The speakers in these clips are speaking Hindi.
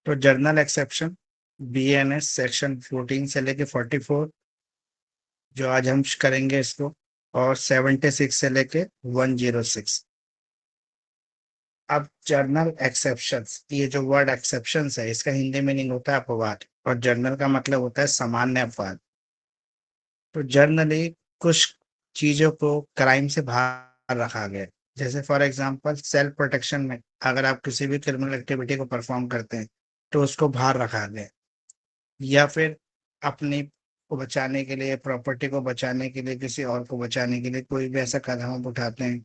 तो जर्नल एक्सेप्शन BNS सेक्शन 14 से लेके 44 जो आज हम करेंगे इसको, और 76 से लेके 106। अब जर्नल एक्सेप्शंस, ये जो वर्ड एक्सेप्शंस है इसका हिंदी मीनिंग होता है अपवाद, और जर्नल का मतलब होता है सामान्य अपवाद। तो जर्नली कुछ चीजों को क्राइम से बाहर रखा गया है। जैसे फॉर एग्जांपल सेल्फ प्रोटेक्शन में अगर आप किसी भी क्रिमिनल एक्टिविटी को परफॉर्म करते हैं तो उसको बाहर रखा गया है। या फिर अपनी को बचाने के लिए, प्रॉपर्टी को बचाने के लिए, किसी और को बचाने के लिए कोई भी ऐसा कदम आप उठाते हैं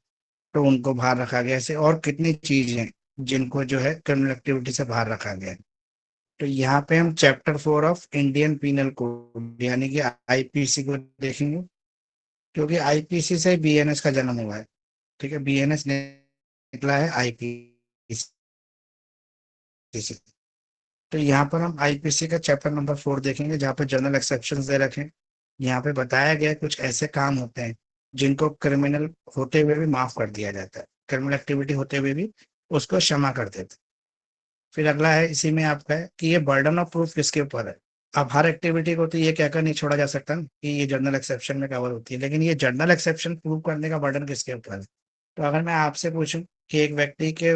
तो उनको बाहर रखा गया। ऐसे और कितनी चीज हैं जिनको जो है क्रिमिनल एक्टिविटी से बाहर रखा गया है। तो यहाँ पे हम chapter 4 of Indian Penal Code यानी कि IPC को देखेंगे, क्योंकि IPC से BNS का जन्म हुआ है। ठीक है, BNS निकला है IPC से। तो यहाँ पर हम IPC का चैप्टर नंबर 4 देखेंगे जहाँ पे जनरल एक्सेप्शन दे रखे हैं। यहाँ पे बताया गया कुछ ऐसे काम होते हैं जिनको क्रिमिनल होते हुए भी माफ कर दिया जाता है, क्रिमिनल एक्टिविटी होते हुए भी उसको क्षमा कर देते हैं। फिर अगला है इसी में आपका है कि ये बर्डन ऑफ प्रूफ किसके ऊपर है। अब हर एक्टिविटी को तो ये कहकर नहीं छोड़ा जा सकता ना कि ये जनरल एक्सेप्शन में कवर होती है, लेकिन ये जनरल एक्सेप्शन प्रूव करने का बर्डन किसके ऊपर है। तो अगर मैं आपसे पूछूं कि एक व्यक्ति के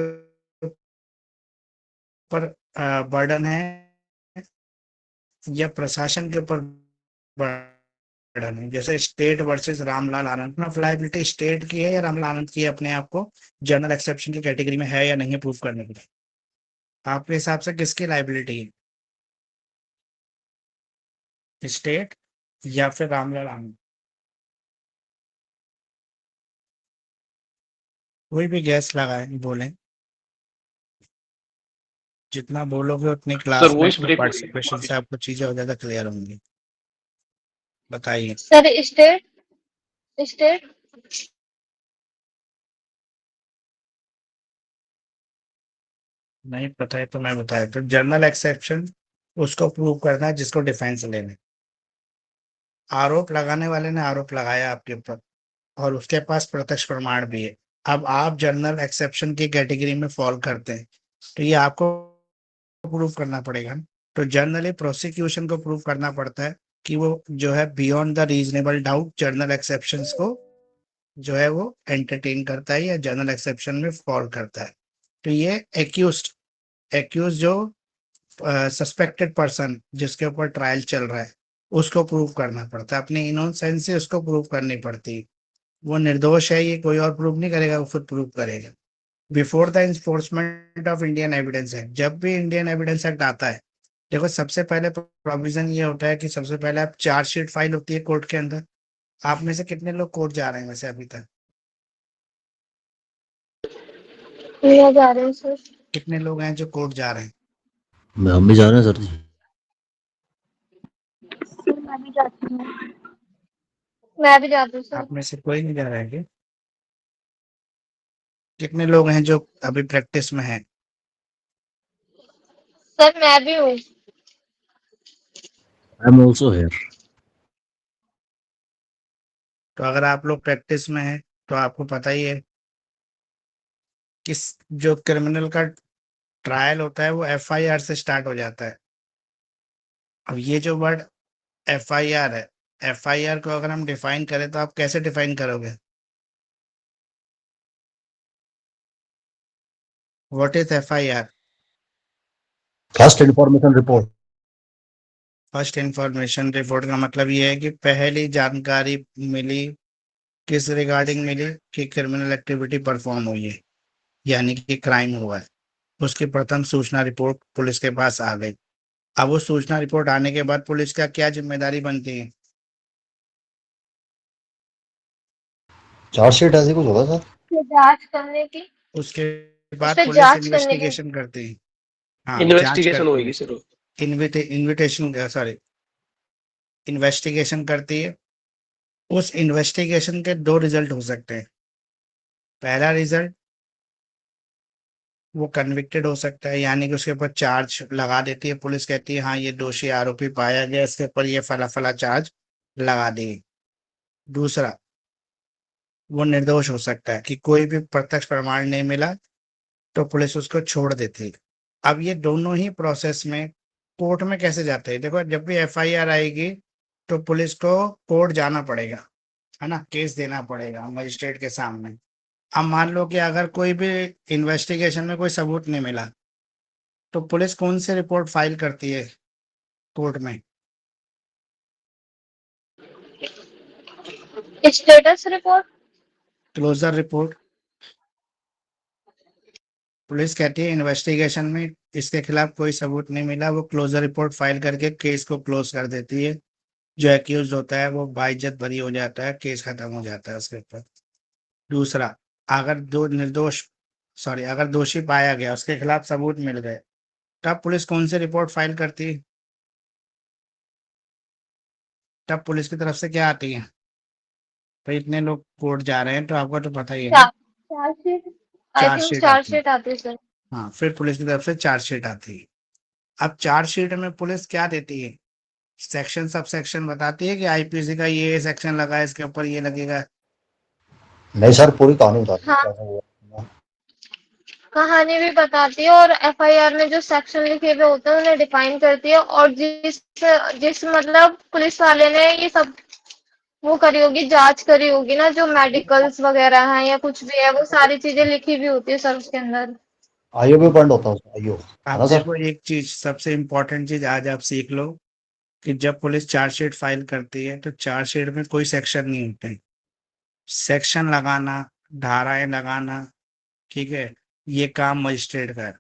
ऊपर बर्डन है या प्रशासन के ऊपर बर्डन है, जैसे स्टेट वर्सेस रामलाल आनंद, ना लायबिलिटी स्टेट की है या रामलाल आनंद की है अपने आप को जनरल एक्सेप्शन की कैटेगरी में है या नहीं प्रूव करने के लिए, आपके हिसाब से किसकी लायबिलिटी है, स्टेट या फिर रामलाल आनंद? कोई भी गैस लगाए बोले, जितना बोलोगे उतनी सर क्लास में वॉइस अपने ब्रेक हो रही है पार्टिसिपेशन माफी से आपको चीजें और ज्यादा क्लियर होंगी। बताइए। सर स्टेट स्टेट नहीं पता है तो मैं बताया, तो जनरल एक्सेप्शन उसको प्रूव करना है जिसको डिफेंस लेने। आरोप लगाने वाले ने आरोप लगाया आपके ऊपर और उसके पास प्रत्यक्ष प्रमाण भी है। अब आप जनरल एक्सेप्शन की कैटेगरी में फॉल करते हैं तो ये आपको प्रूव करना पड़ेगा। तो जनरली प्रोसिक्यूशन को प्रूव करना पड़ता है कि वो जो है beyond the reasonable doubt general exceptions को जो है वो एंटरटेन करता है या जनरल एक्सेप्शन में फॉल करता है। तो ये एक्यूज जो सस्पेक्टेड पर्सन जिसके ऊपर ट्रायल चल रहा है उसको प्रूव करना पड़ता है, अपनी इनोसेंस से उसको प्रूव करनी पड़ती है। वो निर्दोष है ये कोई और प्रूव नहीं करेगा, वो खुद प्रूव करेगा। Before the enforcement of Indian evidence act, जब भी इंडियन एविडेंस एक्ट आता है, देखो सबसे पहले प्रोविजन ये होता है कि सबसे पहले आप चार्जशीट फाइल होती है कोर्ट के अंदर। आप में से कितने लोग कोर्ट जा रहे हैं वैसे अभी तक? मैं जा रहे हैं सर। कितने लोग हैं जो कोर्ट जा रहे हैं? हम भी जा रहे हैं सर जी। मैं भी जाती हूँ। मैं भी जाती हूँ सर। आप में से कोई नहीं जा रहा है क्या? कितने लोग हैं जो अभी प्रैक्टिस में हैं? सर मैं भी हूँ। I am also here. तो अगर आप लोग प्रैक्टिस में हैं तो आपको पता ही है कि जो क्रिमिनल का ट्रायल होता है वो FIR से स्टार्ट हो जाता है। अब ये जो वर्ड FIR है, FIR को अगर हम डिफाइन करें तो आप कैसे डिफाइन करोगे? What is FIR? First information report. First information report का मतलब ये है कि पहली जानकारी मिली, किस रिगार्डिंग मिली कि क्रिमिनल एक्टिविटी परफॉर्म हुई है यानी कि क्राइम हुआ है। उसकी प्रथम सूचना रिपोर्ट पुलिस के पास आ गई। अब वो सूचना रिपोर्ट आने के बाद पुलिस का क्या जिम्मेदारी बनती है? चार्जशीट ऐसे कुछ होगा सर। जांच करने की, उसके उस बाद पर पुलिस जांच करने की। इन्वेस्टिगेशन करती है। हाँ, जांच इन्वेस्टिगेशन करती है। होगी सर। इन्विटेशन सॉरी इन्वेस्टिगेशन करती है। उस इन्वेस्टिगेशन के दो रिजल्ट हो सकते हैं। पहला रिजल्ट, वो कन्विक्टेड हो सकता है यानी कि उसके ऊपर चार्ज लगा देती है पुलिस, कहती है हाँ ये दोषी आरोपी पाया गया, इसके ऊपर ये फला फला चार्ज लगा दी। दूसरा, वो निर्दोष हो सकता है कि कोई भी प्रत्यक्ष प्रमाण नहीं मिला तो पुलिस उसको छोड़ देती है। अब ये दोनों ही प्रोसेस में कोर्ट में कैसे जाते हैं? देखो, जब भी एफआईआर आएगी तो पुलिस को कोर्ट जाना पड़ेगा, है ना, केस देना पड़ेगा मजिस्ट्रेट के सामने। अब मान लो कि अगर कोई भी इन्वेस्टिगेशन में कोई सबूत नहीं मिला, तो पुलिस कौन सी रिपोर्ट फाइल करती है कोर्ट में? Status report. Closure report. Police कहती है इन्वेस्टिगेशन में इसके खिलाफ कोई सबूत नहीं मिला, वो क्लोजर रिपोर्ट फाइल करके केस को क्लोज कर देती है। जो एक्यूज होता है वो बाइज्जत बरी हो जाता है, केस खत्म हो जाता है उसके ऊपर। दूसरा, अगर दो निर्दोष सॉरी अगर दोषी पाया गया, उसके खिलाफ सबूत मिल गए, तब पुलिस कौन सी रिपोर्ट फाइल करती है? तब पुलिस की तरफ से क्या आती है? भाई इतने लोग कोर्ट जा रहे हैं तो आपको तो पता ही है ना। चार्जशीट। आई थिंक चार्जशीट आती है। चार्जशीट आती है सर। हाँ, फिर पुलिस की तरफ से चार्जशीट आती है। अब चार्जशीट में पुलिस क्या देती है? सेक्शन सब सेक्शन बताती है कि आईपीसी का ये सेक्शन लगा है, इसके ऊपर ये लगेगा। नहीं सर, पूरी कहानी बताती है हाँ, कैसे हुआ। कहानी भी बताती है और एफआईआर में जो सेक्शन लिखे हुए होते हैं उन्हें डिफाइन करती है, और जिस जिस मतलब पुलिस वाले ने ये सब वो करी होगी, जांच करी होगी ना, जो मेडिकल्स वगैरह हैं या कुछ भी है, वो सारी चीजें लिखी भी होती है सर उसके अंदर। आईओ भी पॉइंट होता है उसमें, आईओ है आप ना सर। देखो, एक चीज सबसे इम्पोर्टेंट चीज आज आप सीख लो कि जब पुलिस चार्जशीट फाइल करती है तो चार्जशीट में कोई सेक्शन नहीं होते। सेक्शन लगाना, धाराएं लगाना, ठीक है, ये काम मजिस्ट्रेट का है।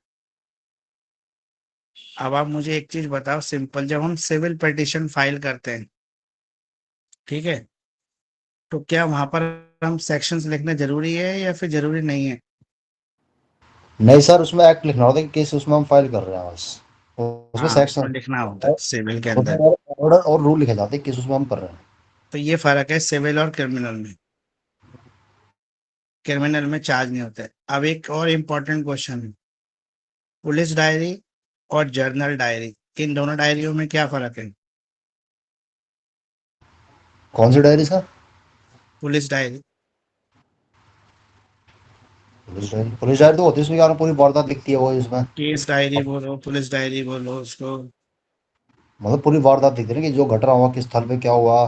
अब आप मुझे एक चीज बताओ सिंपल, जब हम सिविल पिटीशन फाइल करते हैं, ठीक है, तो क्या वहां पर हम सेक्शंस लिखना जरूरी है या फिर जरूरी नहीं है? नहीं सर, उसमें एक्ट लिखना होता है कि केस उसमें हम फाइल कर रहे हैं बस। उसमें हाँ, सेक्शन उसमें लिखना होता है सिविल के उसमें अंदर। ऑर्डर और रूल लिखे जाते हैं किस उसमें हम कर रहे हैं। तो ये फर्क है सिविल और क्रिमिनल में। क्रिमिनल में चार्ज नहीं होता है। अब एक और इम्पोर्टेंट क्वेश्चन है, पुलिस डायरी और जर्नल डायरी, इन दोनों डायरियों में क्या फर्क है? कौन सी diary sir? Police diary, police diary तो होती है उसमें क्या पूरी वारदात लिखती है वो इसमें। केस डायरी बोलो, पुलिस डायरी बोलो उसको। मतलब पूरी वारदात दिखती है ना कि जो घटना हुआ किस स्थल पे क्या हुआ,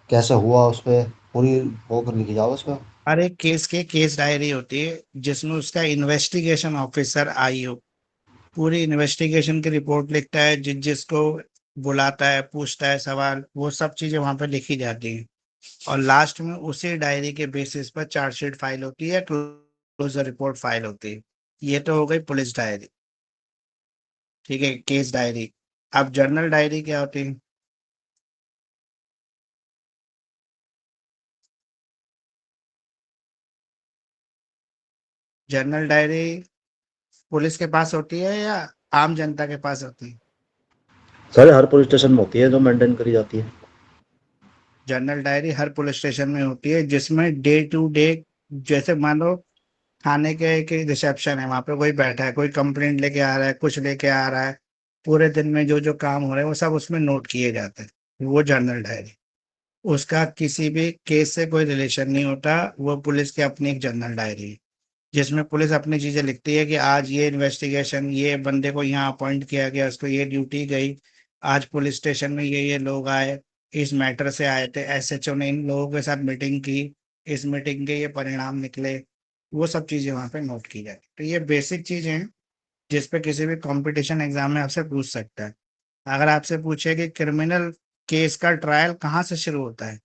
कैसे हुआ, उस पे पूरी वो कर लिखी जाओ उसमें। हर एक केस के केस डायरी होती है जिसमें उसका इन्वेस्टिगेशन ऑफिसर आईओ पूरी इन्वेस्टिगेशन की रिपोर्ट लिखता है, जिसको बुलाता है, पूछता है सवाल, वो सब चीजें वहां पर लिखी जाती हैं। और लास्ट में उसी डायरी के बेसिस पर चार्जशीट फाइल होती है, क्लोजर रिपोर्ट फाइल होती है। ये तो हो गई पुलिस डायरी, ठीक है, केस डायरी। अब जर्नल डायरी क्या होती है? जर्नल डायरी पुलिस के पास होती है या आम जनता के पास होती है? सारे हर पुलिस स्टेशन में होती है जो मेंटेन करी जाती है। जनरल डायरी हर पुलिस स्टेशन में होती है, जिसमें डे टू डे, जैसे मान लो थाने के एक रिसेप्शन है, वहां पे कोई बैठा है, कोई कंप्लेंट लेके आ रहा है, कुछ लेके आ रहा है, पूरे दिन में जो जो काम हो रहे हैं वो सब उसमें नोट किए जाते हैं, वो जनरल डायरी। उसका किसी भी केस से कोई रिलेशन नहीं होता, वो पुलिस की अपनी एक जनरल डायरी है, जिसमें पुलिस अपनी चीजें लिखती है कि आज ये इन्वेस्टिगेशन, ये बंदे को यहाँ अपॉइंट किया गया, उसको ये ड्यूटी गई, आज पुलिस स्टेशन में ये लोग आए, इस मैटर से आए थे, एसएचओ ने इन लोगों के साथ मीटिंग की, इस मीटिंग के ये परिणाम निकले, वो सब चीजें वहां पे नोट की जाती। तो ये बेसिक चीजें हैं जिस पे किसी भी कंपटीशन एग्जाम में आपसे पूछ सकता है। अगर आपसे पूछे कि क्रिमिनल केस का ट्रायल कहाँ से शुरू होता है,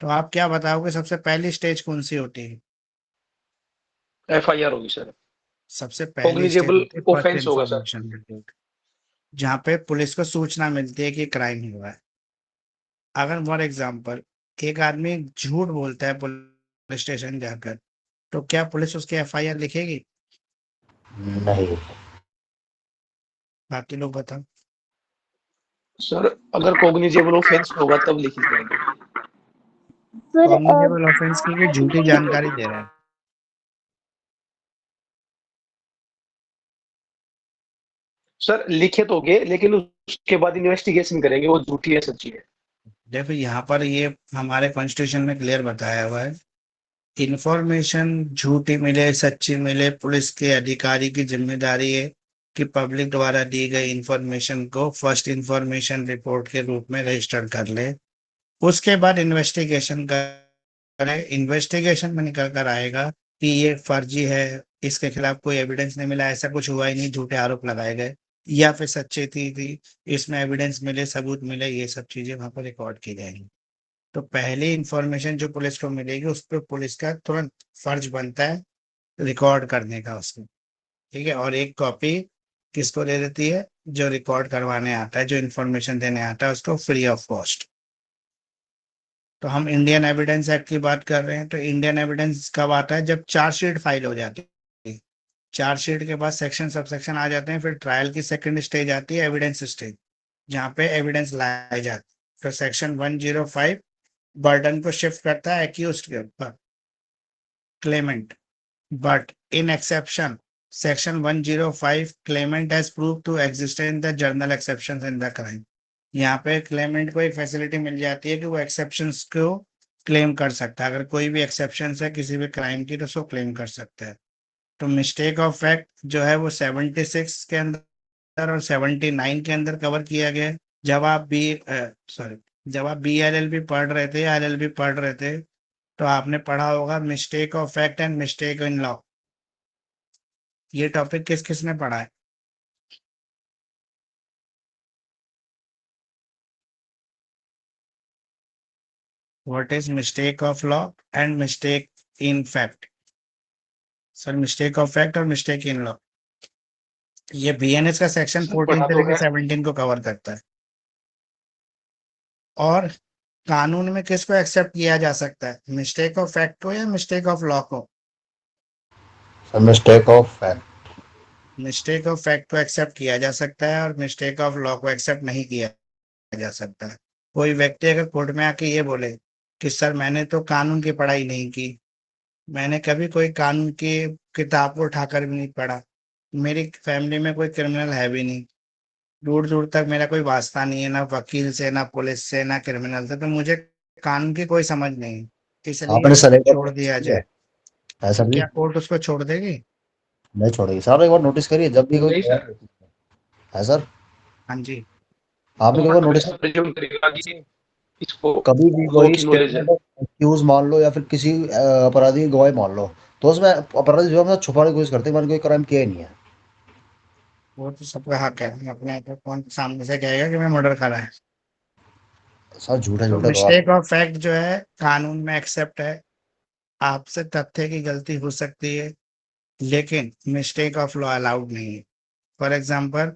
तो आप क्या बताओगे सबसे पहली स्टेज कौन सी होती है? एफआईआर होगी सर। सबसे पहली स्टेज कॉग्निजेबल होती है फर्स्ट ऑफेंस होगा सर। इंफॉर्मेशन रिपोर्ट, जहाँ पे पुलिस को सूचना मिलती है कि क्राइम हुआ है। अगर फॉर एग्जाम्पल एक आदमी झूठ बोलता है पुलिस स्टेशन जाकर, तो क्या पुलिस उसकी एफआईआर लिखेगी? नहीं। बाकी लोग बताओ। सर अगर कॉग्निजेबल ऑफेंस होगा तब लिखी जाएगी। सर कॉग्निजेबल ऑफेंस की कोई झूठी जानकारी दे रहा है। सर लिखे तो गए लेकिन उसके बाद इन्वेस्टिगेशन करेंगे वो झूठी है सच्ची है। देखो, यहाँ पर ये हमारे कॉन्स्टिट्यूशन में क्लियर बताया हुआ है, इंफॉर्मेशन झूठी मिले सच्ची मिले, पुलिस के अधिकारी की जिम्मेदारी है कि पब्लिक द्वारा दी गई इंफॉर्मेशन को फर्स्ट इंफॉर्मेशन रिपोर्ट के रूप में रजिस्टर कर ले। उसके बाद इन्वेस्टिगेशन करें। इन्वेस्टिगेशन में निकल कर आएगा कि ये फर्जी है, इसके खिलाफ कोई एविडेंस नहीं मिला, ऐसा कुछ हुआ ही नहीं, झूठे आरोप लगाए गए, या फिर सच्चे थी इसमें एविडेंस मिले, सबूत मिले, ये सब चीजें वहां पर रिकॉर्ड की जाएंगी। तो पहली इंफॉर्मेशन जो पुलिस को मिलेगी उस पर पुलिस का तुरंत फर्ज बनता है रिकॉर्ड करने का उसको, ठीक है। और एक कॉपी किसको दे देती है? जो रिकॉर्ड करवाने आता है, जो इंफॉर्मेशन देने आता है, उसको फ्री ऑफ कॉस्ट। तो हम इंडियन एविडेंस एक्ट की बात कर रहे हैं, तो इंडियन एविडेंस कब आता है? जब चार्जशीट फाइल हो जाती है। चार्जशीट के बाद सेक्शन सब सेक्शन आ जाते हैं, फिर ट्रायल की सेकंड स्टेज आती है, एविडेंस स्टेज, जहाँ पे एविडेंस लाया जाता है। तो सेक्शन 105 बर्डन को शिफ्ट करता है एक्यूज्ड के ऊपर, claimant. But in exception section 105 claimant has prove to existence the general exceptions in the crime. यहाँ पे क्लेमेंट को एक फैसिलिटी मिल जाती है कि वो एक्सेप्शंस को क्लेम कर सकता है। अगर कोई भी एक्सेप्शंस है किसी भी क्राइम की तो उसको क्लेम कर सकता है। तो मिस्टेक ऑफ फैक्ट जो है वो 76 के अंदर और 79 के अंदर कवर किया गया है। जब आप BLLB पढ़ रहे थे, LLB पढ़ रहे थे, तो आपने पढ़ा होगा mistake of fact and mistake in law. ये टॉपिक किस किस ने पढ़ा है? What is mistake of law and mistake in fact? Sir, mistake of fact और मिस्टेक इन लॉ, ये BNS का सेक्शन 14 पढ़ा से तो लेकर है। 17 को कवर करता है। और कानून में किसको एक्सेप्ट किया जा सकता है? मिस्टेक ऑफ फैक्ट को या मिस्टेक ऑफ लॉ को? Sir mistake of fact. Mistake of fact को एक्सेप्ट किया जा सकता है और मिस्टेक ऑफ लॉ को एक्सेप्ट नहीं किया जा सकता है। कोई व्यक्ति अगर कोर्ट में आके ये बोले कि सर मैंने तो कानून की पढ़ाई नहीं की, मैंने कभी कोई कानून की किताब को उठाकर भी नहीं पढ़ा, मेरी फैमिली में कोई क्रिमिनल है भी नहीं, दूर दूर तक मेरा कोई वास्ता नहीं है, ना वकील से, ना पुलिस से, ना क्रिमिनल से, तो मुझे कानून की कोई समझ नहीं, इसलिए आपने सर उसको एक बार छोड़ नोटिस दिया किया जाए। है सर जी? क्या कोर्ट उसको छोड़ देगी? नहीं छोड़ेगी सर। एक बार नोटिस करिए, जब भी कोई नहीं गवाही सर, होती है सर, हाँ जी। आपने कई बार कोर्ट नोटिस वैसा प्रिज्यूम करेगा कि इसको कभी भी लॉ कोई की नॉलेज है। क्रिमिनल एक्यूज मान लो या फिर किसी अपराधी की गवाही मान लो, तो उसमें अपराधी जो है मतलब छुपाने की कोशिश करते हैं, मैंने कोई क्राइम किया ही नहीं है। वो तो सबका हक है, अपने तो कौन सामने से कहेगा कि मैं मर्डर करा है। सर झूठे तो झूठे गवाह। मिस्टेक ऑफ फैक्ट जो है कानून में एक्सेप्ट है। आपसे तथ्य की गलती हो सकती है, लेकिन मिस्टेक ऑफ लॉ अलाउड नहीं है। फॉर एग्जाम्पल,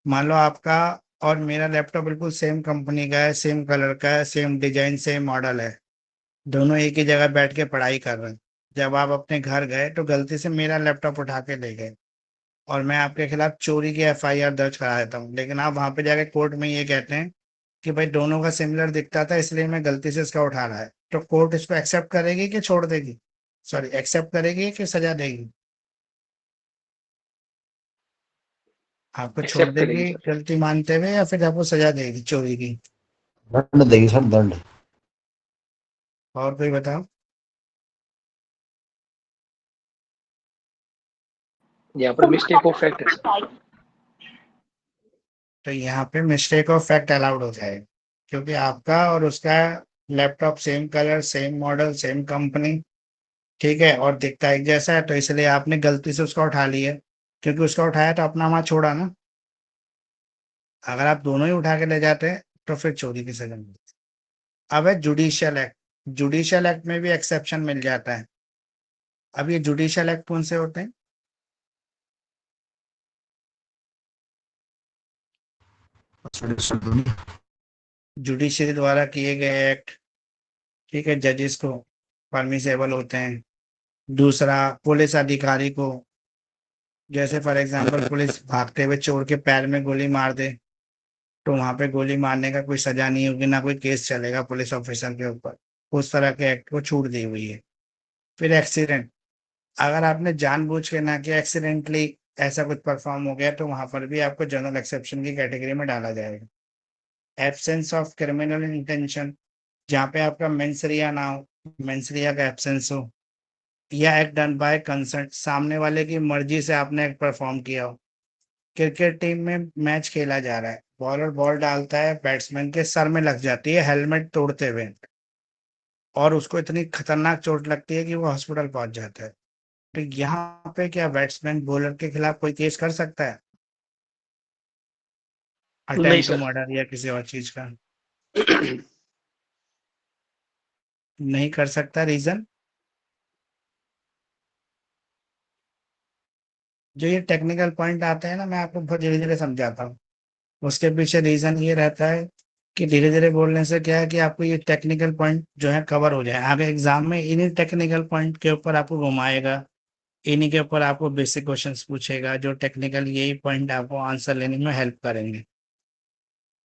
मान लो आपका और मेरा लैपटॉप बिल्कुल सेम कंपनी का है, सेम कलर का है, सेम डिजाइन, सेम मॉडल है, दोनों एक ही जगह बैठ के पढ़ाई कर रहे हैं। जब आप अपने घर गए तो गलती से मेरा लैपटॉप उठा के ले गए और मैं आपके खिलाफ चोरी की FIR दर्ज करा देता हूँ, लेकिन आप वहां पे जाके कोर्ट में ये कहते हैं कि भाई दोनों का सिमिलर दिखता था इसलिए मैं गलती से इसका उठा रहा है, तो कोर्ट इसको एक्सेप्ट करेगी कि छोड़ देगी? सॉरी, एक्सेप्ट करेगी कि सजा देगी? आपको छोड़ एक्सेप्ट करेगी देगी सर। गलती मानते हुए, या फिर आपको सजा देगी चोरी की? दंड देगी सर, दंड। और कोई बताओ। यहाँ पर मिस्टेक ऑफ फैक्ट है सर। तो यहाँ पे मिस्टेक ऑफ फैक्ट अलाउड हो जाएगा, क्योंकि आपका और उसका laptop same colour, same model, same company, ठीक है, और दिखता एक जैसा है, तो इसलिए आपने गलती से उसका उठा लिया, क्योंकि उसका उठाया तो अपना वहां छोड़ा ना। अगर आप दोनों ही उठा के ले जाते हैं तो फिर चोरी की सजा मिलती। अब है जुडिशियल एक्ट। जुडिशियल एक्ट में भी एक्सेप्शन मिल जाता है। अब ये जुडिशियल एक्ट कौन से होते हैं? जुडिशरी द्वारा किए गए एक्ट, ठीक है, जजेस को परमिसेबल होते हैं। दूसरा, पुलिस अधिकारी को, जैसे फॉर एग्जांपल पुलिस भागते हुए चोर के पैर में गोली मार दे, तो वहां पे गोली मारने का कोई सजा नहीं होगी, ना कोई केस चलेगा पुलिस ऑफिसर के ऊपर। उस तरह के एक्ट को छूट दी हुई है। फिर एक्सीडेंट, अगर आपने जानबूझ के ना किया, एक्सीडेंटली ऐसा कुछ परफॉर्म हो गया, तो वहां पर भी आपको जनरल एक्सेप्शन की कैटेगरी में डाला जाएगा। एब्सेंस ऑफ क्रिमिनल इंटेंशन, जहाँ पे आपका मेंसरिया ना हो, मेंसरिया का एब्सेंस हो, या एक्ट डन बाय कंसर्ट, सामने वाले की मर्जी से आपने एक्ट परफॉर्म किया हो, क्रिकेट टीम में मैच खेला जा रहा है, बॉलर बॉल डालता है, बैट्समैन के सर में लग जाती है हेलमेट तोड़ते हुए, और उसको इतनी खतरनाक चोट लगती है कि वो हॉस्पिटल पहुंच जाता है। तो यहाँ पे क्या बैट्समैन बॉलर के खिलाफ कोई केस कर सकता है, नहीं अटेम्प्ट टू सर। मर्डर या किसी और चीज का? नहीं कर सकता। रीजन, जो ये टेक्निकल पॉइंट आते हैं ना, मैं आपको बहुत धीरे धीरे समझाता हूँ। उसके पीछे रीजन ये रहता है कि धीरे धीरे बोलने से क्या है कि आपको ये टेक्निकल पॉइंट जो है कवर हो जाए, आगे एग्जाम में इन्हीं टेक्निकल पॉइंट के ऊपर आपको घुमाएगा, इन्हीं के ऊपर आपको बेसिक क्वेश्चंस पूछेगा, जो टेक्निकल यही पॉइंट आपको आंसर लेने में हेल्प करेंगे।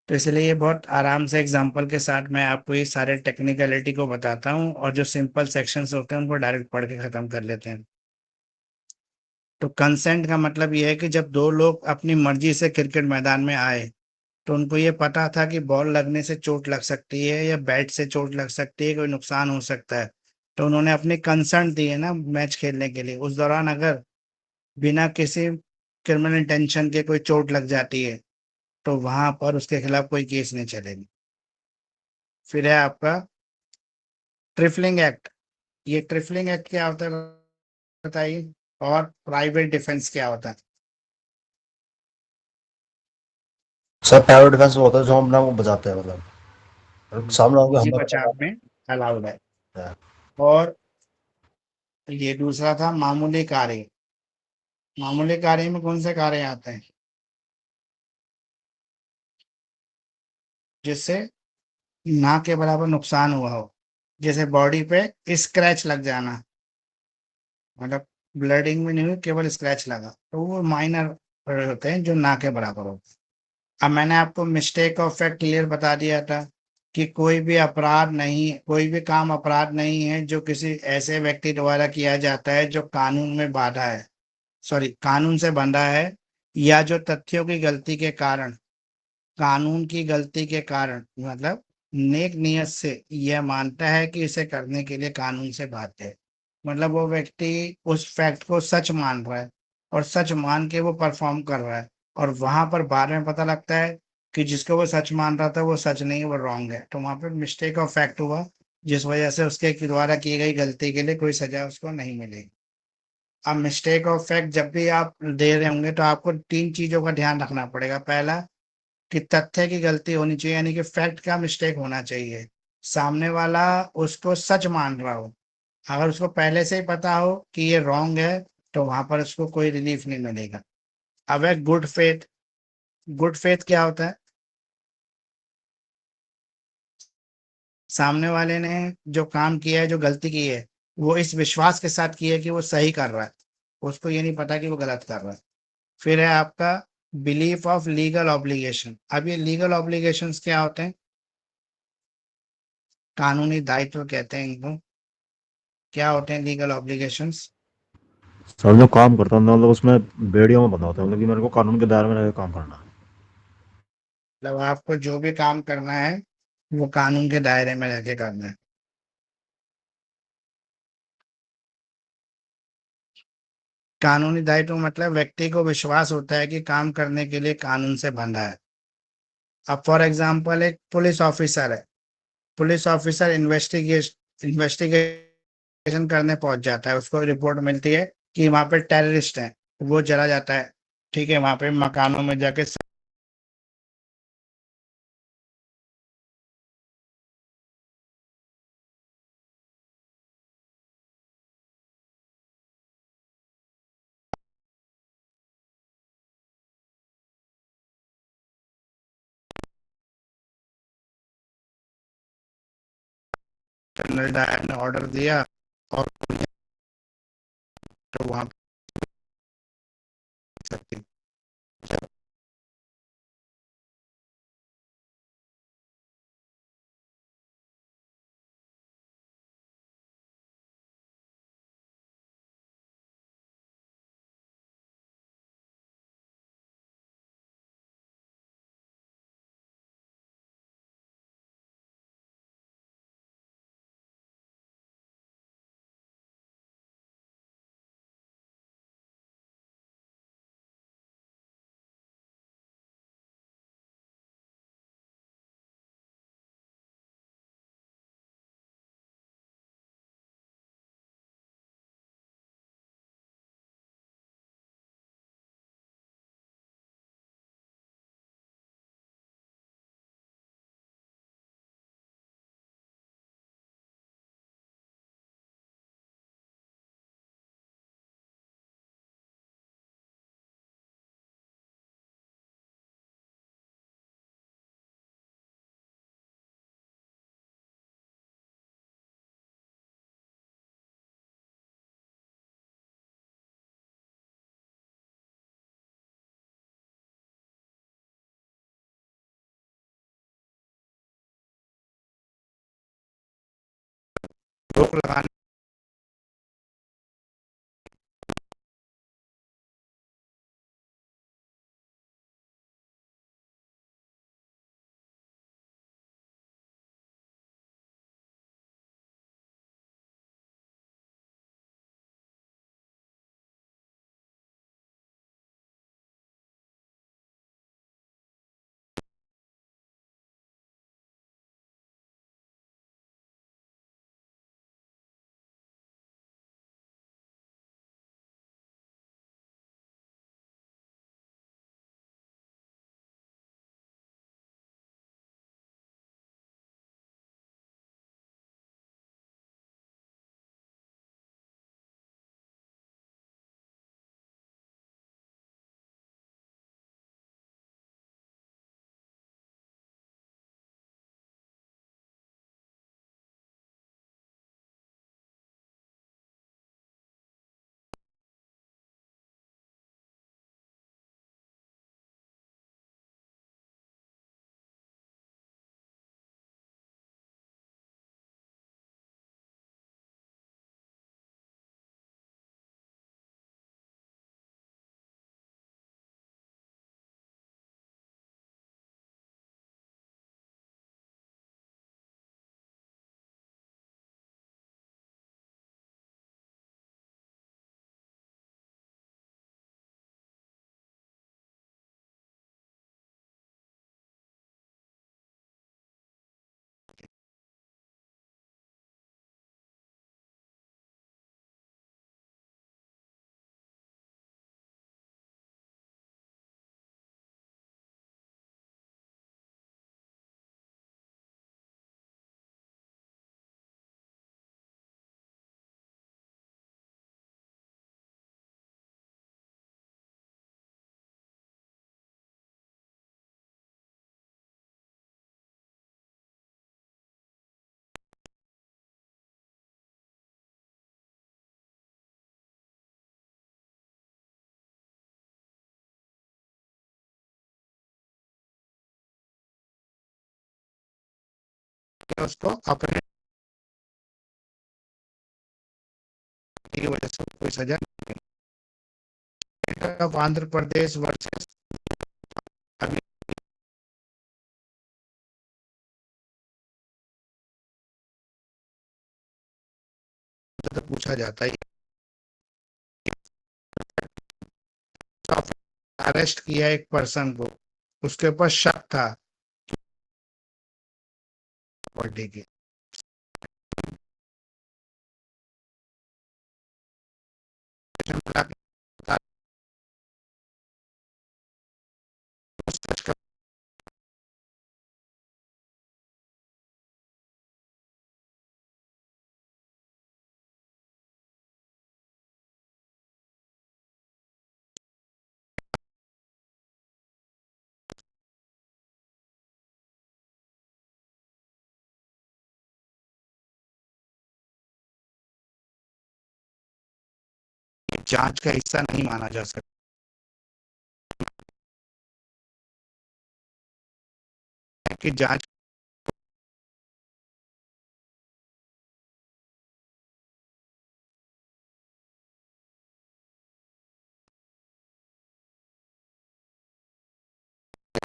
तो इसलिए ये बहुत आराम से एग्जांपल के साथ मैं आपको ये सारे टेक्निकलिटी को बताता हूँ, और जो सिंपल सेक्शंस होते हैं उनको डायरेक्ट पढ़ के खत्म कर लेते हैं। तो कंसेंट का मतलब ये है कि जब दो लोग अपनी मर्जी से क्रिकेट मैदान में आए, तो उनको ये पता था कि बॉल लगने से चोट लग सकती है या बैट से चोट लग सकती है, कोई नुकसान हो सकता है। तो उन्होंने अपने कंसर्न दिए ना मैच खेलने के लिए। उस दौरान अगर बिना किसी क्रिमिनल इंटेंशन के कोई चोट लग जाती है, तो वहां पर उसके खिलाफ कोई केस नहीं चलेगी। फिर है आपका ट्रिफलिंग एक्ट। ये ट्रिफलिंग एक्ट क्या होता है बताइए, और प्राइवेट डिफेंस क्या होता है? सर टावर डिफेंस वो होता है जो हम अपना वो बचाते हैं, मतलब सामने वाले को निजी हमला बचाव में अलाउड है। करना है। और ये दूसरा था मामूली कार्य। मामूली कार्य में कौन से कार्य आते हैं? जिससे ना के बराबर नुकसान हुआ हो, जैसे बॉडी पे स्क्रैच लग जाना, मतलब ब्लडिंग में नहीं हुई, केवल स्क्रैच लगा, तो वो माइनर होते हैं जो ना के बराबर होते हैं। अब मैंने आपको मिस्टेक ऑफ फैक्ट क्लियर बता दिया था कि कोई भी अपराध नहीं, कोई भी काम अपराध नहीं है जो किसी ऐसे व्यक्ति द्वारा किया जाता है जो कानून में बाधा है, सॉरी कानून से बंधा है, या जो तथ्यों की गलती के कारण, कानून की गलती के कारण, मतलब नेक नियत से यह मानता है कि इसे करने के लिए कानून से बाध्य है। मतलब वो व्यक्ति उस फैक्ट को सच मान रहा है, और सच मान के वो परफॉर्म कर रहा है, और वहां पर बाद में पता लगता है कि जिसको वो सच मान रहा था वो सच नहीं, वो रॉन्ग है, तो वहां पे मिस्टेक ऑफ फैक्ट हुआ, जिस वजह से उसके द्वारा की गई गलती के लिए कोई सजा उसको नहीं मिलेगी। अब मिस्टेक ऑफ फैक्ट जब भी आप दे रहे होंगे तो आपको तीन चीजों का ध्यान रखना पड़ेगा। पहला, कि तथ्य की गलती होनी चाहिए, यानी कि फैक्ट का मिस्टेक होना चाहिए, सामने वाला उसको सच मान रहा हो। अगर उसको पहले से ही पता हो कि ये रॉन्ग है, तो वहां पर उसको कोई रिलीफ नहीं मिलेगा। अब है गुड फेथ। गुड फेथ क्या होता है? सामने वाले ने जो काम किया है, जो गलती की है, वो इस विश्वास के साथ की है कि वो सही कर रहा है, उसको ये नहीं पता कि वो गलत कर रहा है। फिर है आपका बिलीफ ऑफ लीगल ऑब्लिगेशन। अब ये लीगल ऑब्लिगेशंस क्या होते हैं? कानूनी दायित्व कहते हैं इनको। क्या होते हैं लीगल ऑब्लिगेशंस? सर जो काम करता हूँ मतलब उसमें बेड़ियों में बंधा होता है, मतलब कि मेरे को कानून के दायरे में रहकर काम करना है। मतलब आपको जो भी काम करना है वो कानून के दायरे में रह के करना है। कानूनी दायित्व मतलब व्यक्ति को विश्वास होता है कि काम करने के लिए कानून से बंधा है। अब फॉर एग्जांपल एक पुलिस ऑफिसर है, पुलिस ऑफिसर इन्वेस्टिगेशन करने पहुंच जाता है, उसको रिपोर्ट मिलती है कि वहां पे टेररिस्ट हैं, वो चला जाता है, ठीक है, वहां पे मकानों में जाके जनरल डायर ने ऑर्डर दिया, और तो वहां पे रोक लगाने उसको अपने की वजह से कोई सजा ऑफ आंध्र प्रदेश वर्सेस अभी तो पूछा जाता है अरेस्ट किया एक पर्सन को, उसके ऊपर शक था बर्थडे के सच का जांच का हिस्सा नहीं माना जा सकता कि जांच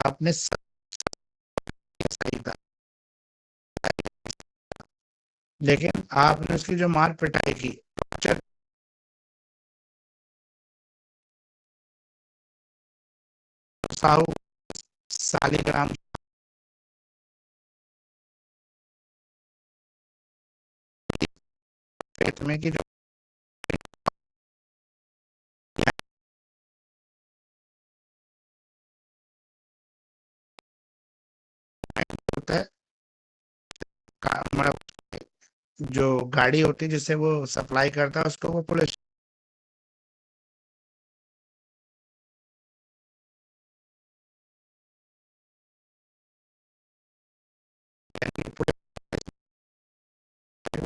आपने सही था, लेकिन आपने उसकी जो मार पिटाई की साहू सालिग्राम खेत में की जो होता है मतलब जो गाड़ी होती है जिससे वो सप्लाई करता है उसको वो पुलिस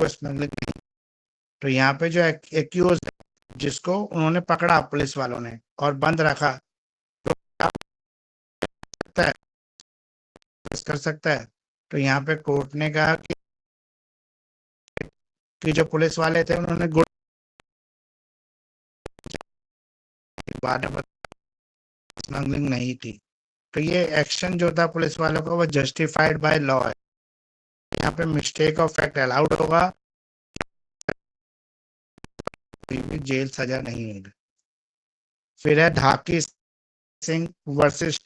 स्मगलिंग नहीं। तो यहाँ पे जो एक्यूज जिसको उन्होंने पकड़ा पुलिस वालों ने और बंद रखा तो क्या सकता है, कर सकता है। तो यहाँ पे कोर्ट ने कहा कि कि जो पुलिस वाले थे उन्होंने गुड स्मगलिंग नहीं थी। तो ये एक्शन जो था पुलिस वालों का वो जस्टिफाइड बाय लॉ है। यहाँ पे मिस्टेक ऑफ फैक्ट अलाउड होगा, कोई भी जेल सजा नहीं होगी। फिर है धाकी सिंह वर्सेस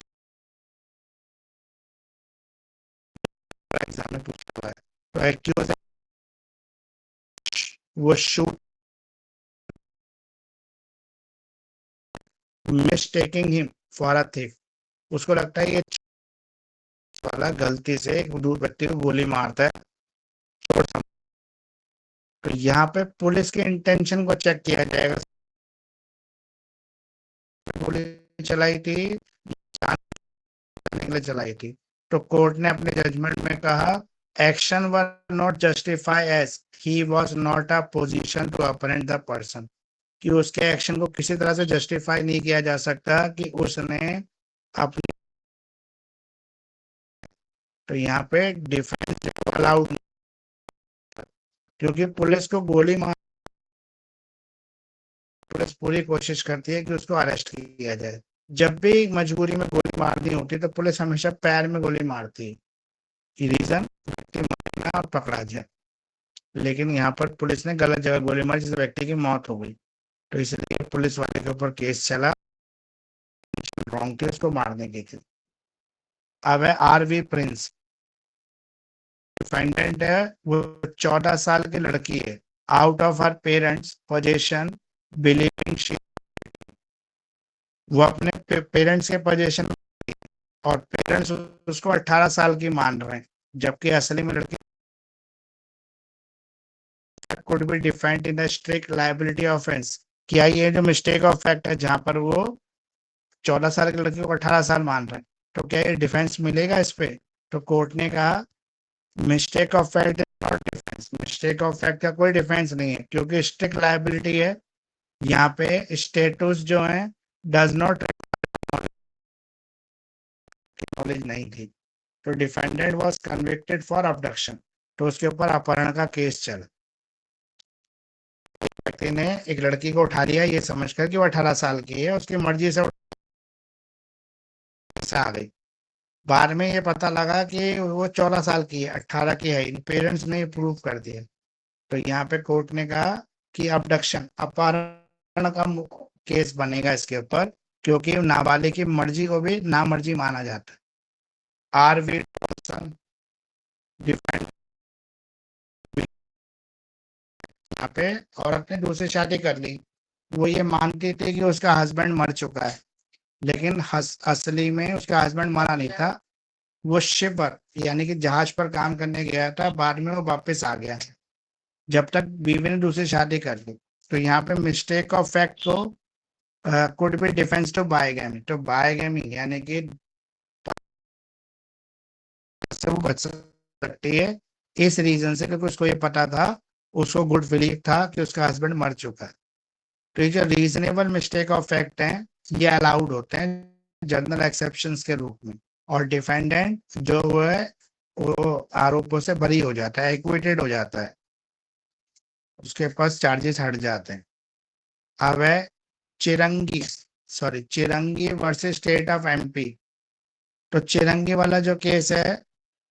एग्जाम में पूछा हुआ है। तो एक्यूज वो shoot mistaking him for a thief, उसको लगता है ये वाला गलती से एक दूर व्यक्ति को गोली मारता है। तो यहाँ पे पुलिस के इंटेंशन को चेक किया जाएगा, गोली चलाई थी के लिए चलाई थी। तो कोर्ट ने अपने जजमेंट में कहा action were not justify as he was not a position to apprehend the person, कि उसके एक्शन को किसी तरह से जस्टिफाई नहीं किया जा सकता कि उसने अपनी, तो यहाँ पे डिफेंस अलाउड, क्योंकि पुलिस को गोली मार, पुलिस पूरी कोशिश करती है कि उसको अरेस्ट किया जाए। जब भी मजबूरी में गोली मारनी होती है तो पुलिस हमेशा पैर में गोली मारती है, रीजन मरना और पकड़ा जाए। लेकिन यहाँ पर पुलिस ने गलत जगह गोली मारी जिससे व्यक्ति की मौत हो गई, तो इसलिए पुलिस वाले के ऊपर केस चला, रॉन्ग थी उसको मारने की थी। अब है आरवी प्रिंस, डिफेंडेंट है, वो 14 साल की लड़की है, out of her parents position believing she, वो अपने पेरेंट्स के पोजीशन और पेरेंट्स उसको 18 साल की मान रहे हैं, जबकि असली में लड़की could be defined in a strict liability offense। क्या ये जो मिस्टेक ऑफ फैक्ट है जहां पर वो 14 साल की लड़की को 18 साल मान रहे हैं, तो क्या ये डिफेंस मिलेगा इस पे? तो कोर्ट ने कहा mistake of fact not defence, mistake of fact का कोई डिफेंस नहीं है, क्योंकि स्ट्रिक्ट लायबिलिटी है। यहाँ पे स्टेटस जो है डज नॉट नॉलेज नहीं थी। तो defendant was convicted for abduction, तो उसके ऊपर अपहरण का केस चला। व्यक्ति ने एक लड़की को उठा लिया ये समझकर कि वो 18 साल की है, उसकी मर्जी से आ गई। बाद में ये पता लगा कि वो 14 साल की है, 18 की है, पेरेंट्स ने प्रूव कर दिया। तो यहाँ पे कोर्ट ने कहा कि अबडक्शन अपहरण का केस बनेगा इसके ऊपर, क्योंकि नाबालिग की मर्जी को भी नामर्जी माना जाता है। आरवी डिफेंड यहाँ पे औरत ने दूसरी शादी कर ली, वो ये मानती थी कि उसका हस्बैंड मर चुका है, लेकिन असली में उसका हस्बैंड मरा नहीं था, वो शिप पर यानी कि जहाज पर काम करने गया था, बाद में वो वापस आ गया जब तक बीवी ने दूसरी शादी कर ली। तो यहाँ पे मिस्टेक ऑफ फैक्ट को कुड बी डिफेंस टू बायगैमी, तो बायगैमी यानी कि से वो बच सकती है इस रीजन से क्योंकि उसको ये पता था, उसको गुड बिलीव था कि उसका हस्बैंड मर चुका है। तो ये जो रीजनेबल मिस्टेक ऑफ फैक्ट हैं ये अलाउड होते हैं जनरल एक्सेप्शंस के रूप में, और डिफेंडेंट जो है वो आरोपों से बरी हो जाता है, एक्विटेड हो जाता है, उसके पास चार्जेस हट जाते हैं। अब है चिरंगी वर्सेस स्टेट ऑफ एमपी। तो चिरंगी वाला जो केस है,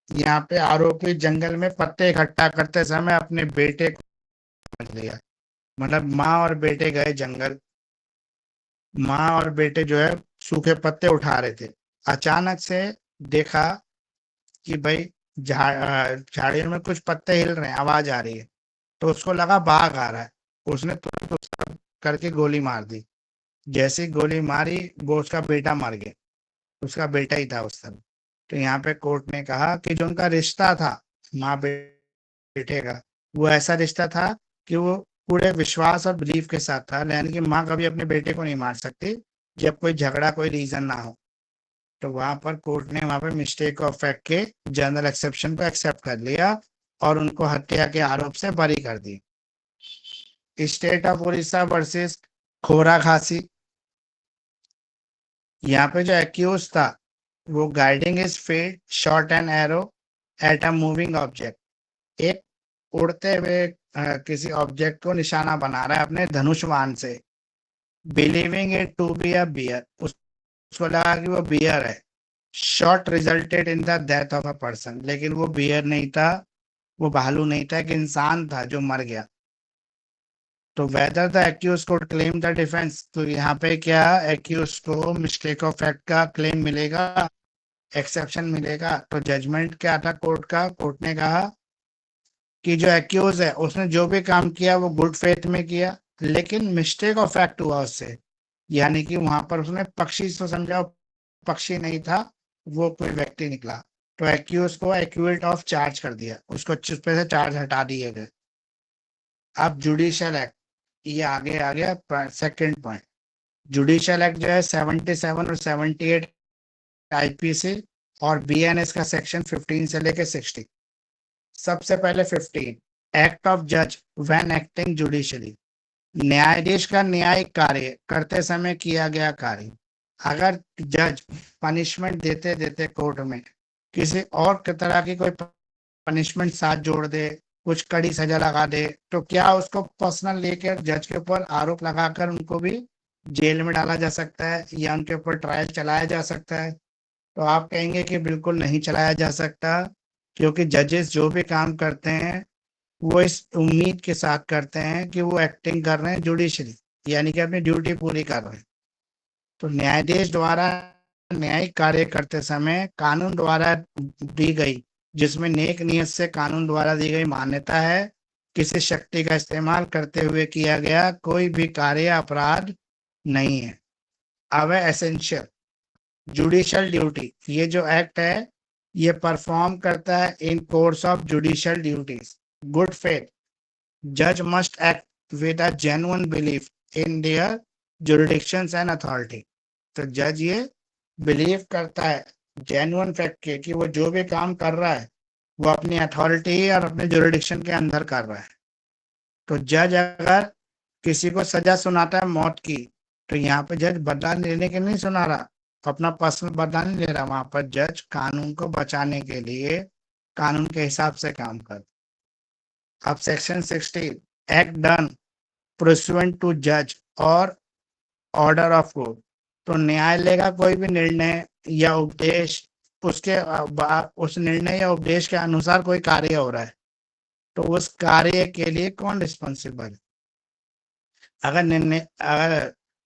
यहाँ पे आरोपी जंगल में पत्ते इकट्ठा करते समय अपने बेटे को समझ लिया, मतलब माँ और बेटे गए जंगल, माँ और बेटे जो है सूखे पत्ते उठा रहे थे, अचानक से देखा कि भाई झाड़ियों में कुछ पत्ते हिल रहे हैं, आवाज आ रही है, तो उसको लगा बाघ आ रहा है, उसने तुरंत उसका करके गोली मार दी। जैसे गोली मारी वो उसका बेटा मर गया, उसका बेटा ही था उस समय। तो यहाँ पे कोर्ट ने कहा कि जो उनका रिश्ता था माँ बेटे का, वो ऐसा रिश्ता था कि वो पूरे विश्वास और बिलीफ के साथ था, यानी कि माँ कभी अपने बेटे को नहीं मार सकती जब कोई झगड़ा कोई रीजन ना हो। तो वहां पर कोर्ट ने वहां पे मिस्टेक ऑफ फैक्ट के जनरल एक्सेप्शन को एक्सेप्ट कर लिया और उनको हत्या के आरोप से बरी कर दी। स्टेट ऑफ उड़ीसा वर्सेस खोरा खासी, यहाँ पे जो एक्यूज था वो guiding is feet shot an arrow at a moving object, एक उड़ते हुए किसी ऑब्जेक्ट को निशाना बना रहा है अपने धनुष्मान से, believing it to be a bear, उसको लगा कि वो बियर है। Shot resulted in the death of a person, लेकिन वो बियर नहीं था, वो भालू नहीं था, एक इंसान था जो मर गया। तो whether the accused could claim the defence, तो यहाँ पे क्या एक्यूज को मिस्टेक ऑफ फैक्ट का क्लेम मिलेगा, एक्सेप्शन मिलेगा। तो जजमेंट क्या था कोर्ट का, कोर्ट ने कहा कि जो एक्यूज है उसने जो भी काम किया वो गुड फेथ में किया, लेकिन मिस्टेक ऑफ फैक्ट हुआ उससे, यानी कि वहां पर उसने पक्षी तो समझा, पक्षी नहीं था, वो कोई व्यक्ति निकला। तो एक्यूज को एक्यूट ऑफ चार्ज कर दिया, उसको उस पे से चार्ज हटा दिए गए। अब जुडिशियल एक्ट, ये आगे आ गया सेकंड पॉइंट। जुडिशियल एक्ट जो है 77 और 78 आईपीसी और बीएनएस का सेक्शन 15 से लेके 60। सबसे पहले 15, एक्ट ऑफ जज व्हेन एक्टिंग जुडिशियली, न्यायाधीश का न्यायिक कार्य करते समय किया गया कार्य। अगर जज पनिशमेंट देते देते कोर्ट में किसी और तरह की कोई पनिशमेंट साथ जोड़ दे, कुछ कड़ी सजा लगा दे, तो क्या उसको पर्सनल लेकर जज के ऊपर आरोप लगाकर उनको भी जेल में डाला जा सकता है या उनके ऊपर ट्रायल चलाया जा सकता है? तो आप कहेंगे कि बिल्कुल नहीं चलाया जा सकता, क्योंकि जजेस जो भी काम करते हैं वो इस उम्मीद के साथ करते हैं कि वो एक्टिंग कर रहे हैं जुडिशरी, यानी कि अपनी ड्यूटी पूरी कर रहे हैं। तो न्यायाधीश द्वारा न्यायिक कार्य करते समय कानून द्वारा दी गई, जिसमें नेक नियत से कानून द्वारा दी गई मान्यता है, किसी शक्ति का इस्तेमाल करते हुए किया गया कोई भी कार्य अपराध नहीं है। अब है एसेंशियल जुडिशियल ड्यूटी, ये जो एक्ट है ये परफॉर्म करता है in course of judicial duties. Good faith, जज must act with a genuine belief in their jurisdictions and authority. तो जज ये बिलीव करता है जेन्युइन फैक्ट के कि वो जो भी काम कर रहा है वो अपनी अथॉरिटी और अपने जुरिडिक्शन के अंदर कर रहा है। तो जज अगर किसी को सजा सुनाता है मौत की, तो यहाँ पे जज बदला लेने के नहीं सुना रहा, अपना पर्सनल बदला नहीं ले रहा, वहां पर जज कानून को बचाने के लिए कानून के हिसाब से काम कर। अब सेक्शन 16, एक्ट डन प्रोस्युएंट टू जज और ऑर्डर ऑफ कोर्ट, तो न्यायालय का कोई भी निर्णय या उपदेश, उसके उस निर्णय या उपदेश के अनुसार कोई कार्य हो रहा है, तो उस कार्य के लिए कौन रिस्पॉन्सिबल है? अगर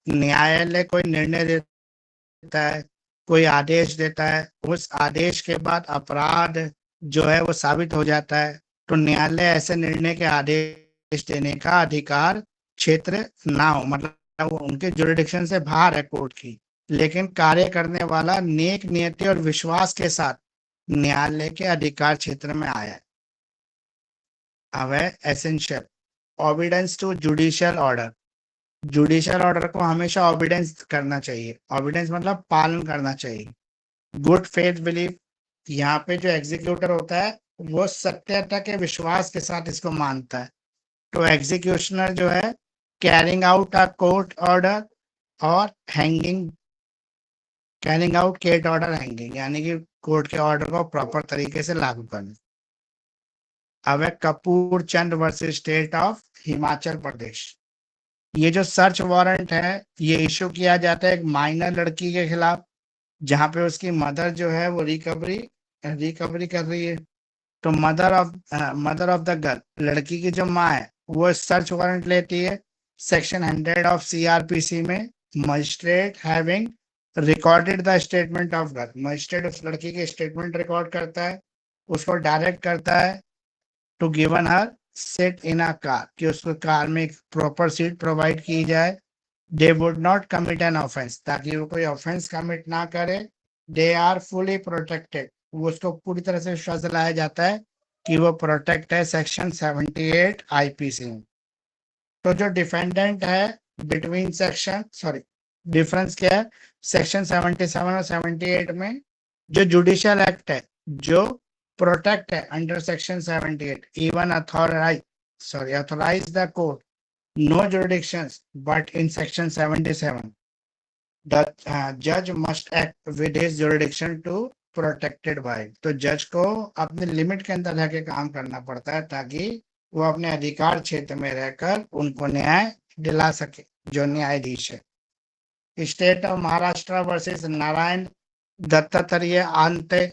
न्यायालय कोई निर्णय देता है, कोई आदेश देता है, उस आदेश के बाद अपराध जो है वो साबित हो जाता है, तो न्यायालय ऐसे निर्णय के आदेश देने का अधिकार क्षेत्र ना हो, मतलब वो उनके जुरिडिक्शन से बाहर है कोर्ट की, लेकिन कार्य करने वाला नेक नियति और विश्वास के साथ न्यायालय के अधिकार क्षेत्र में आया है। अब है essential obedience to judicial order. Judicial order को हमेशा ओबीडियंस करना चाहिए, ओबीडियंस मतलब पालन करना चाहिए। गुड फेथ बिलीफ, यहाँ पे जो एग्जीक्यूटर होता है वो सत्यता के विश्वास के साथ इसको मानता है। तो एग्जीक्यूशनर जो है carrying out a court order और hanging, carrying out court order hanging, यानी कि कोर्ट के ऑर्डर को प्रॉपर तरीके से लागू करना। अब है कपूर चंद versus State of Himachal Pradesh. ये जो सर्च वारंट है ये इशू किया जाता है एक माइनर लड़की के खिलाफ, जहां पे उसकी मदर जो है वो रिकवरी कर रही है। तो मदर ऑफ द गर्ल, लड़की की जो माँ है, वो सर्च वारंट लेती है। सेक्शन 100 ऑफ सीआरपीसी में magistrate having recorded the statement of girl, magistrate उस लड़की के स्टेटमेंट रिकॉर्ड करता है, उसको डायरेक्ट करता है to given her seat in a car, कि उसको कार में एक प्रॉपर सीट प्रोवाइड की जाए। They would not commit an offence, ताकि वो कोई ऑफेंस कमिट ना करे। दे आर फुली प्रोटेक्टेड, वो उसको पूरी तरह से विश्वास दिलाया जाता है कि वो प्रोटेक्ट है सेक्शन 78 आईपीसी में। तो जो डिफेंडेंट है बिटवीन डिफरेंस क्या है सेक्शन 77 और 78 में? जो जुडिशियल एक्ट है जो प्रोटेक्ट है under section 78, even authorize the court, no jurisdictions, but in section 77 the judge must act with his jurisdiction to protected by, तो जज को अपने लिमिट के अंदर रहकर काम करना पड़ता है ताकि वो अपने अधिकार क्षेत्र में रहकर उनको न्याय दिला सके, जो न्यायाधीश है। State of Maharashtra versus Narayan Dattatreya Ante.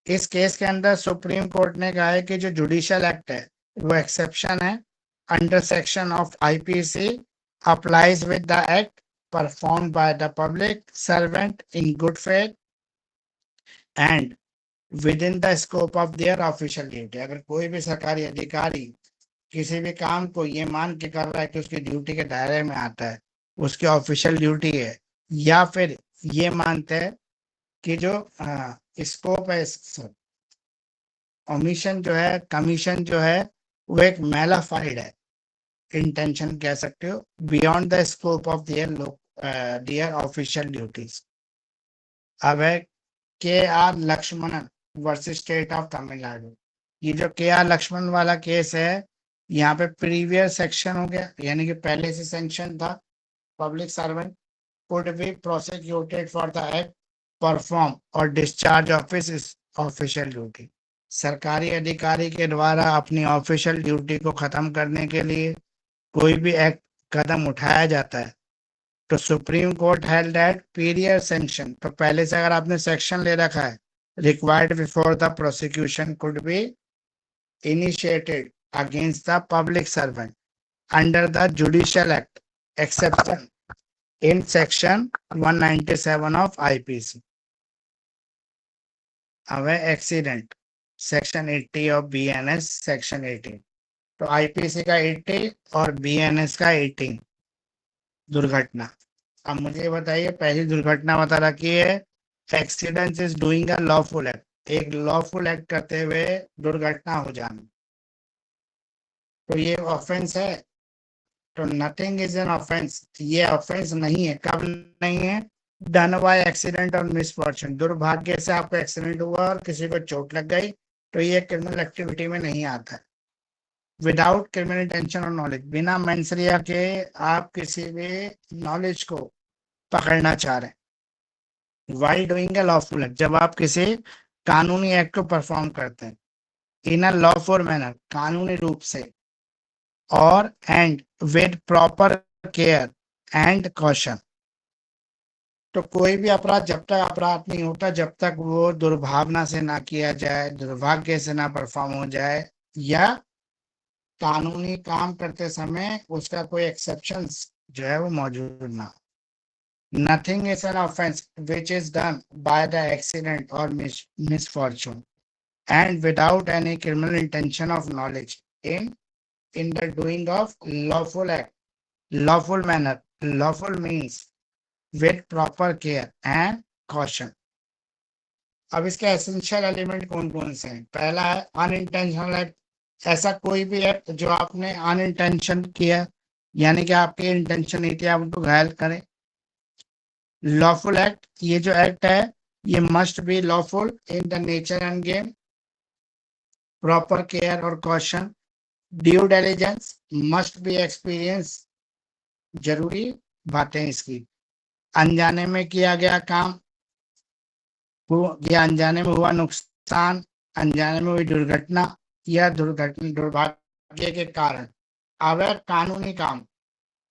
इस केस के अंदर सुप्रीम कोर्ट ने कहा है कि जो जुडिशियल एक्ट है वो एक्सेप्शन है under section of IPC applies with the act performed by the public servant in good faith and within the scope of their official duty। अगर कोई भी सरकारी अधिकारी किसी भी काम को ये मान के कर रहा है कि उसकी ड्यूटी के दायरे में आता है, उसकी ऑफिशियल ड्यूटी है, या फिर ये मानते हैं कि जो स्कोप है, ओमिशन जो है, कमीशन जो है, वो एक मैलाफाइड है, इंटेंशन कह सकते हो, beyond the scope of their official duties. अब है K R Lakshmanan versus State of Tamil Nadu. ये जो के आर लक्ष्मण वाला केस है, यहाँ पे प्रीवियस सेक्शन हो गया, यानी कि पहले से सेंक्शन था, public servant could be prosecuted for the act perform or discharge of his official duty. सरकारी अधिकारी के द्वारा अपनी ऑफिशियल ड्यूटी को खत्म करने के लिए कोई भी एक्ट कदम उठाया जाता है तो supreme court held that period sanction, तो पहले से अगर आपने सेक्शन ले रखा है, required before the prosecution could be initiated against the public servant under the judicial act exception in section 197 of IPC. अब है accident, section 80 of BNS section 18। तो आईपीसी का 80 और बीएनएस का 18 दुर्घटना। अब मुझे बताइए, पहली दुर्घटना बता रखी है accident is doing a lawful act, एक लॉफुल एक्ट करते हुए दुर्घटना हो जाना, तो ये ऑफेंस है। तो नथिंग इज एन ऑफेंस, ये ऑफेंस नहीं है। कब नहीं है? Done by accident or misfortune, दुर्भाग्य से आपको एक्सीडेंट हुआ और किसी को चोट लग गई, तो ये क्रिमिनल एक्टिविटी में नहीं आता है। विदाउट क्रिमिनल इंटेंशन और नॉलेज, बिना मेंसरिया के आप किसी भी नॉलेज को पकड़ना चाह रहे हैं। While doing a lawful act, जब आप किसी कानूनी एक्ट को परफॉर्म करते हैं, इन अ लॉफुल मैनर, कानूनी रूप से, और and with proper care and caution. तो कोई भी अपराध जब तक अपराध नहीं होता जब तक वो दुर्भावना से ना किया जाए, दुर्भाग्य से ना परफॉर्म हो जाए, या कानूनी काम करते समय उसका कोई एक्सेप्शन जो है वो मौजूद ना। Nothing is an offence which is done by the accident or misfortune and without any criminal intention of knowledge in the doing of lawful act, lawful manner, lawful means with proper care and caution। अब इसके एसेंशियल एलिमेंट कौन कौन से हैं? पहला है अनइंटेंशनल एक्ट, ऐसा कोई भी एक्ट जो आपने अनइंटेंशन किया, यानी कि आपकी इंटेंशन नहीं थी आप उनको घायल करें। लॉफुल एक्ट, ये जो एक्ट है ये must be lawful in the nature and game, proper care और caution, due diligence must be experience, जरूरी बातें इसकी, अनजाने में किया गया काम या अनजाने में हुआ नुकसान, अनजाने में हुई दुर्घटना या दुर्भाग्य के कारण। अवैध कानूनी काम,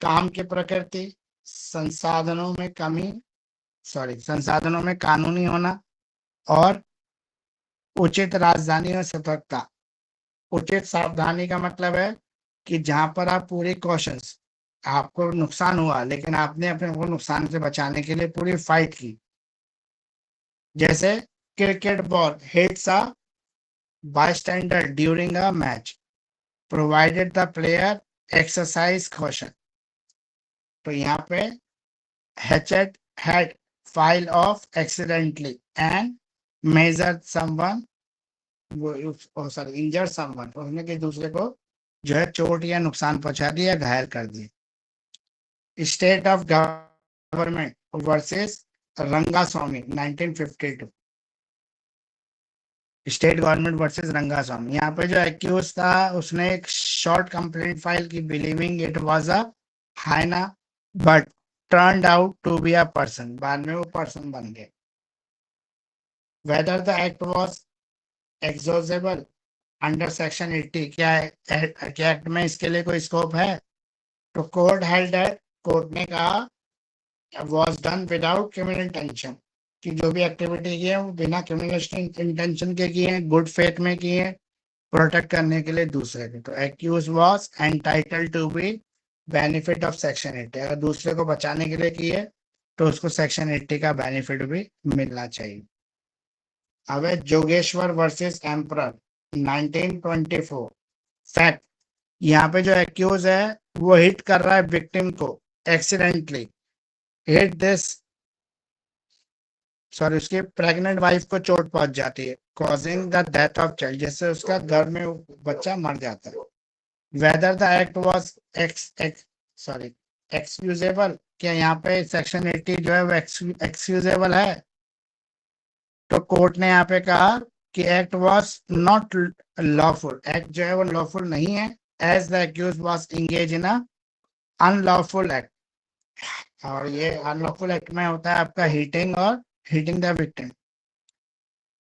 काम की प्रकृति, संसाधनों में कानूनी होना और उचित राजधानी और सतर्कता। उचित सावधानी का मतलब है कि जहां पर आप पूरी कॉशंस, आपको नुकसान हुआ लेकिन आपने अपने को नुकसान से बचाने के लिए पूरी फाइट की। जैसे cricket ball hits a bystander during a match provided the player exercise caution. तो यहाँ पे hatchet head file off accidentally and major someone, injured someone, उसने किसी दूसरे को जो है चोट या नुकसान पहुंचा दिया, घायल कर दिया। State of government versus Rangaswamy 1952, state government versus Rangaswamy. यहाँ पे जो एक्यूज था उसने एक शॉर्ट कंप्लेंट फाइल की, believing it was a hyena but turned out to be a person, बाद में वो पर्सन बन गए। Whether the act was exhausable under section 80 क्या एक्ट में इसके लिए कोई स्कोप है? तो कोर्ट हेल्ड दैट, कोर्ट ने कहा was done without criminal intention, कि जो भी एक्टिविटी की है वो बिना क्रिमिनल इंटेंशन के की है, गुड फेथ में की है, प्रोटेक्ट करने के लिए दूसरे को। तो accused was entitled to be benefit of section 80, अगर दूसरे को बचाने के लिए की है तो उसको सेक्शन 80 का बेनिफिट भी मिलना चाहिए। अब है जोगेश्वर वर्सेस एम्परर 1924। फैक्ट, यहाँ पे जो एक्यूज है वो हिट कर रहा है विक्टिम को एक्सीडेंटली, हिट दिस सॉरी उसकी प्रेग्नेंट वाइफ को चोट पहुंच जाती है, causing the death of child, जिससे उसका घर में बच्चा मर जाता है। Weather the act was excusable, क्या यहाँ पे सेक्शन 80 जो है वो एक्सक्यूजेबल है? तो कोर्ट ने यहाँ पे कहा कि act was not lawful, act जो है वो लॉफुल नहीं है, as the accused was engaged in a unlawful act, और ये अनलॉफुल एक्ट में होता है आपका हीटिंग और hitting the victim.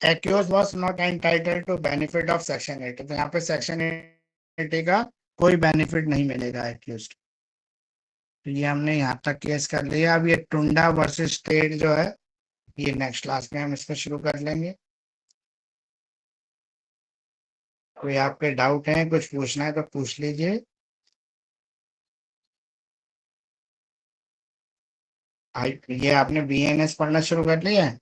Accused was not entitled to benefit of section 80, तो यहाँ पे सेक्शन 80 का कोई बेनिफिट नहीं मिलेगा एक्यूज। तो ये हमने यहाँ तक केस कर लिया। अब ये टुंडा वर्सेस स्टेट जो है ये नेक्स्ट क्लास में हम इसको शुरू कर लेंगे। कोई आपके डाउट है, कुछ पूछना है तो पूछ लीजिए। ये आपने बीएनएस पढ़ना शुरू कर लिया है?